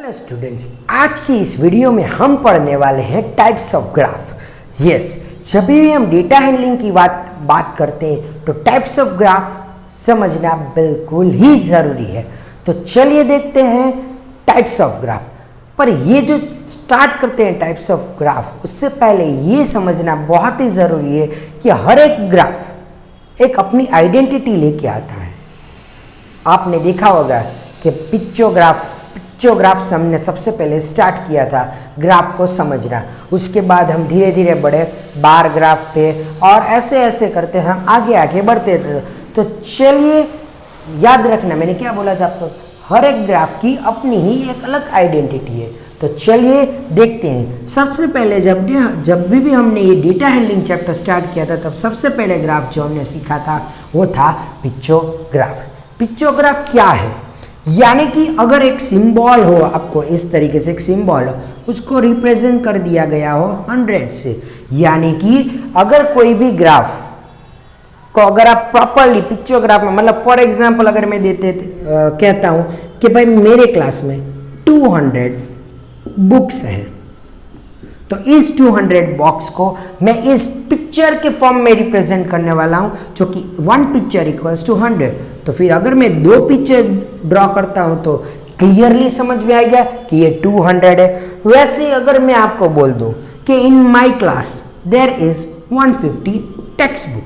Hello students, आज की इस वीडियो में हम पढ़ने वाले हैं टाइप्स ऑफ ग्राफ। यस, जब भी हम डेटा हैंडलिंग की बात करते हैं तो टाइप्स ऑफ ग्राफ समझना बिल्कुल ही ज़रूरी है। तो चलिए देखते हैं टाइप्स ऑफ ग्राफ। पर ये जो स्टार्ट करते हैं टाइप्स ऑफ ग्राफ, उससे पहले ये समझना बहुत ही ज़रूरी है कि हर एक ग्राफ एक अपनी आइडेंटिटी लेके आता है। आपने देखा होगा कि पिक्चोग्राफ से हमने सबसे पहले स्टार्ट किया था ग्राफ को समझना। उसके बाद हम धीरे धीरे बढ़े बार ग्राफ पे और ऐसे ऐसे करते हम आगे बढ़ते थे। तो चलिए याद रखना, मैंने क्या बोला था आपको, हर एक ग्राफ की अपनी ही एक अलग आइडेंटिटी है। तो चलिए देखते हैं। सबसे पहले जब भी हमने ये डेटा हैंडलिंग चैप्टर स्टार्ट किया था, तब सबसे पहले ग्राफ जो हमने सीखा था वो था पिक्चोग्राफ। पिक्चोग्राफ क्या है? यानी कि अगर एक सिंबल हो, आपको इस तरीके से एक सिंबल हो, उसको रिप्रेजेंट कर दिया गया हो 100 से। यानी कि अगर कोई भी ग्राफ को अगर आप प्रॉपरली पिक्चोग्राफ में, मतलब फॉर एग्जांपल अगर मैं कहता हूं कि भाई मेरे क्लास में 200 बुक्स हैं, तो इस 200 बॉक्स को मैं इस पिक्चर के फॉर्म में रिप्रेजेंट करने वाला हूं, जो कि 1 पिक्चर इक्वल्स टू 100। तो फिर अगर मैं 2 पिक्चर ड्रॉ करता हूं तो क्लियरली समझ में आ गया कि ये 200 है। वैसे अगर मैं आपको बोल दूं कि in my class there is 150 textbook,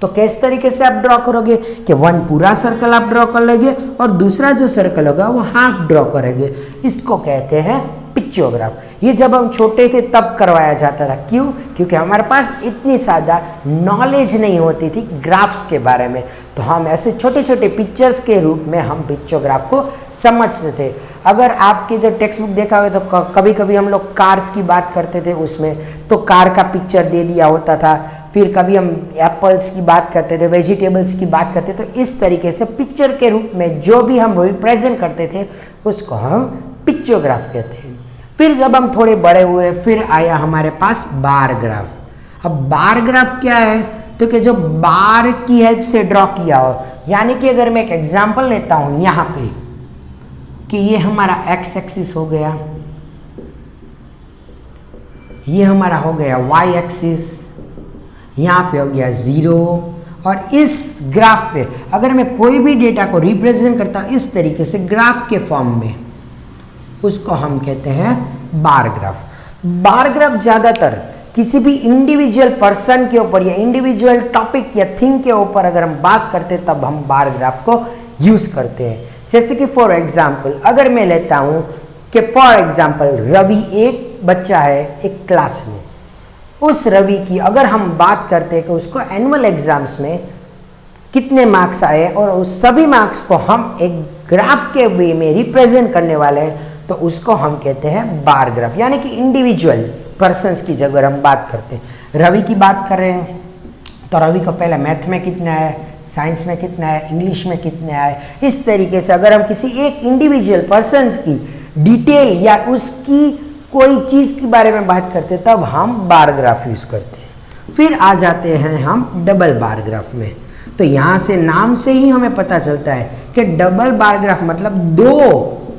तो किस तरीके से आप ड्रॉ करोगे कि 1 पूरा सर्कल आप ड्रॉ कर लेंगे और दूसरा जो सर्कल होगा वो हाफ ड्रॉ करेंगे। इसको कहते हैं पिक्चोग्राफ। ये जब हम छोटे थे तब करवाया जाता था। क्यों? क्योंकि हमारे पास इतनी ज़्यादा नॉलेज नहीं होती थी ग्राफ्स के बारे में, तो हम ऐसे छोटे छोटे पिक्चर्स के रूप में हम पिक्चोग्राफ को समझते थे। अगर आपके जो टेक्स्ट बुक देखा हो तो कभी कभी हम लोग कार्स की बात करते थे, उसमें तो कार का पिक्चर दे दिया होता था। फिर कभी हम एप्पल्स की बात करते थे, वेजिटेबल्स की बात करते थे। तो इस तरीके से पिक्चर के रूप में जो भी हम रिप्रेजेंट करते थे उसको हम पिक्चोग्राफ कहते हैं। फिर जब हम थोड़े बड़े हुए, फिर आया हमारे पास बार ग्राफ। अब बार ग्राफ क्या है? तो कि जो बार की हेल्प से ड्रॉ किया हो, यानी कि अगर मैं एक एग्जांपल लेता हूं यहाँ पे कि ये हमारा एक्स एक्सिस हो गया, ये हमारा हो गया वाई एक्सिस, यहाँ पे हो गया 0, और इस ग्राफ पे अगर मैं कोई भी डेटा को रिप्रेजेंट करता हूँ इस तरीके से ग्राफ के फॉर्म में, उसको हम कहते हैं बार ग्राफ। बार ग्राफ ज़्यादातर किसी भी इंडिविजुअल पर्सन के ऊपर या इंडिविजुअल टॉपिक या थिंग के ऊपर अगर हम बात करते हैं तब हम बार ग्राफ को यूज़ करते हैं। जैसे कि फॉर एग्जांपल अगर मैं लेता हूँ कि फॉर एग्जांपल रवि एक बच्चा है एक क्लास में, उस रवि की अगर हम बात करते हैं कि उसको एनुअल एग्जाम्स में कितने मार्क्स आए और उस सभी मार्क्स को हम एक ग्राफ के वे में रिप्रेजेंट करने वाले हैं, तो उसको हम कहते हैं बार ग्राफ। यानी कि इंडिविजुअल पर्सन्स की जगह हम बात करते हैं। रवि की बात कर रहे हैं तो रवि को पहले मैथ में कितना है, साइंस में कितना है, इंग्लिश में कितना है। इस तरीके से अगर हम किसी एक इंडिविजुअल पर्सन्स की डिटेल या उसकी कोई चीज़ के बारे में बात करते हैं तब हम बार ग्राफ यूज़ करते हैं। फिर आ जाते हैं हम डबल बार ग्राफ में। तो यहाँ से नाम से ही हमें पता चलता है कि डबल बार ग्राफ मतलब 2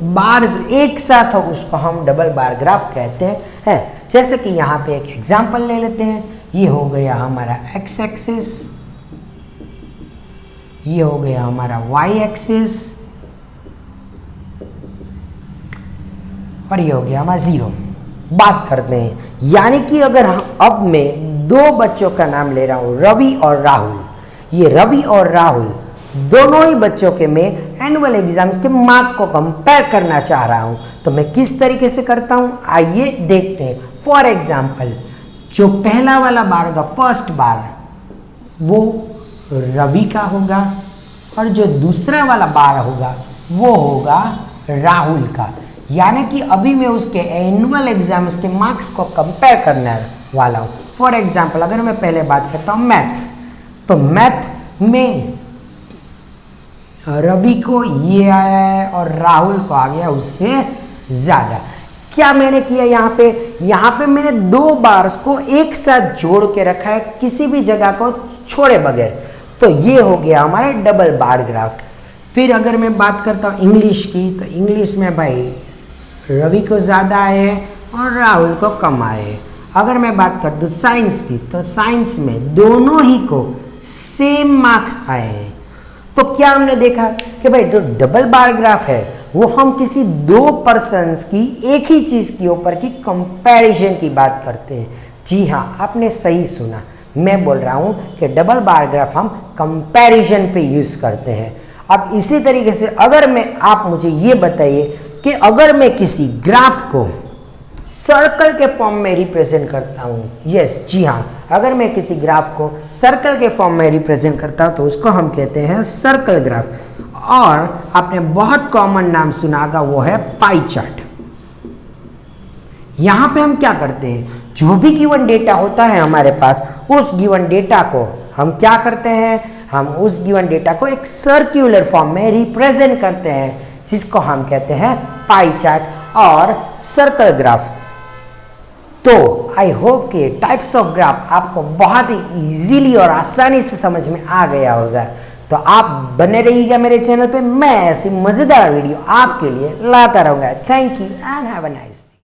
बार्स एक साथ हो, उसको हम डबल बार ग्राफ कहते हैं। जैसे कि यहाँ पे एक एग्जांपल ले लेते हैं। ये हो गया हमारा एक्स एक्सिस, ये हो गया हमारा वाई एक्सिस, और ये हो गया हमारा 0। बात करते हैं, यानी कि अगर अब मैं 2 बच्चों का नाम ले रहा हूँ, रवि और राहुल। ये रवि और राहुल दोनों ही बच्चों के मैं एनुअल एग्जाम्स के मार्क को कंपेयर करना चाह रहा हूं, तो मैं किस तरीके से करता हूं आइए देखते हैं। फॉर एग्जांपल जो पहला वाला बार होगा, फर्स्ट बार, वो रवि का होगा और जो दूसरा वाला बार होगा वो होगा राहुल का। यानी कि अभी मैं उसके एनुअल एग्जाम्स के मार्क्स को कंपेयर करने वाला हूँ। फॉर एग्जाम्पल अगर मैं पहले बात करता हूँ मैथ, तो मैथ में रवि को ये आया है और राहुल को आ गया उससे ज़्यादा। क्या मैंने किया यहाँ पे मैंने 2 बार्स को एक साथ जोड़ के रखा है, किसी भी जगह को छोड़े बगैर। तो ये हो गया हमारा डबल बार ग्राफ। फिर अगर मैं बात करता हूँ इंग्लिश की, तो इंग्लिश में भाई रवि को ज़्यादा आए और राहुल को कम आए। अगर मैं बात कर दूँ साइंस की, तो साइंस में दोनों ही को सेम मार्क्स आए हैं। तो क्या हमने देखा कि भाई जो डबल बार ग्राफ है वो हम किसी दो पर्सन्स की एक ही चीज़ के ऊपर की कंपैरिजन की बात करते हैं। जी हाँ, आपने सही सुना, मैं बोल रहा हूँ कि डबल बार ग्राफ हम कंपैरिजन पे यूज़ करते हैं। अब इसी तरीके से अगर मैं आप मुझे ये बताइए कि अगर मैं किसी ग्राफ को सर्कल के फॉर्म में रिप्रेजेंट करता हूँ, यस जी हाँ, अगर मैं किसी ग्राफ को सर्कल के फॉर्म में रिप्रेजेंट करता हूँ तो उसको हम कहते हैं सर्कल ग्राफ। और आपने बहुत कॉमन नाम सुना होगा, वो है पाई चार्ट। यहाँ पे हम क्या करते हैं, जो भी गिवन डेटा होता है हमारे पास, उस गिवन डेटा को हम क्या करते हैं, हम उस गिवन डेटा को एक सर्कुलर फॉर्म में रिप्रेजेंट करते हैं, जिसको हम कहते हैं पाई चार्ट और सर्कल ग्राफ। तो आई होप कि टाइप्स ऑफ ग्राफ आपको बहुत ही इजीली और आसानी से समझ में आ गया होगा। तो आप बने रहिएगा मेरे चैनल पे, मैं ऐसी मज़ेदार वीडियो आपके लिए लाता रहूँगा। Thank you and have a nice day.